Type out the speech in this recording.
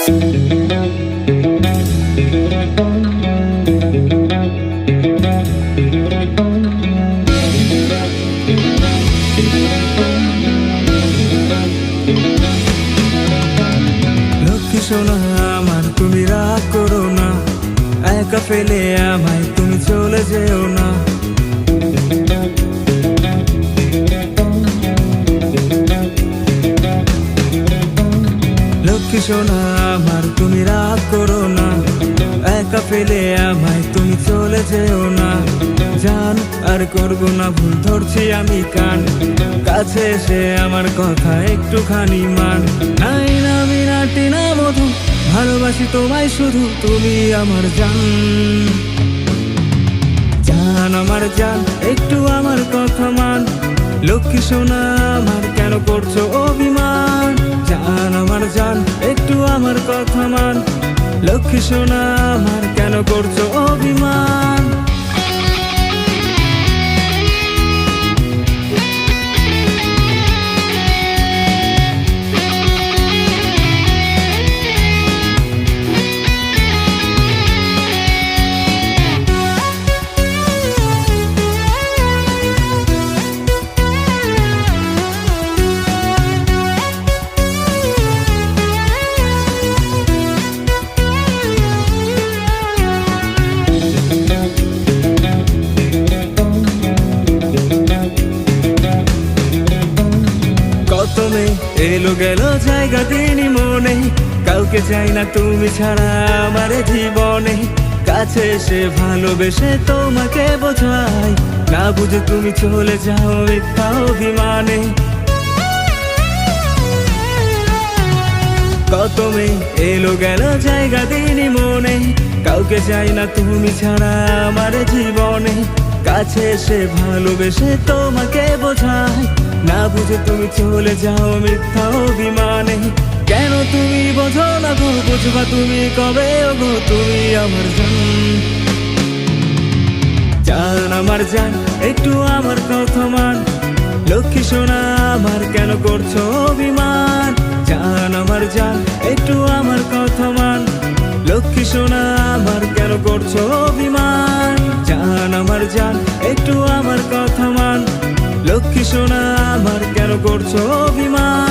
লক্ষ্মী সোনা আমার, তুমি রাগ করো না, একা ফেলে আমায় তুমি চলে যেও না। লক্ষ্মী সোনা আমার, তুমি রাগ করো না, একা ফেলে আমায় তুমি চলে যেও না। জান আর করবো না ভুল, ধরছি আমি কান, কাছে এসে আমার কথা একটুখানি মান। নাই না মিনাটি না মধু, ভালোবাসি তোমায় শুধু, তুমি আমার জান। জান আমার জান, একটু আমার কথা মান। লক্ষ্মী সোনা আমার, কেন করছো অভিমান? জান আমার জান, একটু আমার কথা মান। লক্ষ্মী সোনা আমার, কেন করছো অভিমান? কত মেয়ে এলো গেল জায়গা দিনই মনে, কাউকে চাই না তুমি ছাড়া আমার জীবনে। কাছে এসে ভালোবেসে তোমাকে বোঝাই, না বুঝে তুমি চলে যাও মিথ্যা অভিমানে। কত মেয়ে এলো গেল জায়গা দিনই মনে, কাউকে চাই না তুমি ছাড়া আমার জীবনে। কাছে এসে ভালোবেসে তোমাকে বোঝাই, না বুঝে তুমি চলে যাও মিথ্যা অভিমানে। কেন তুমি বোঝো না গো, বুঝবা তুমি কবে গো, তুমি আমার জান। জান আমার জান, একটু আমার কথা মান। লক্ষ্মী সোনা আমার, কেন করছো অভিমান? জান আমার জান, একটু আমার কথা মান। লক্ষ্মী সোনা আমার, কেন করছো অভিমান? জান আমার জান, একটু আমার কথা মান। লক্ষ্মী সোনা আমার, কেন করছো অভিমান?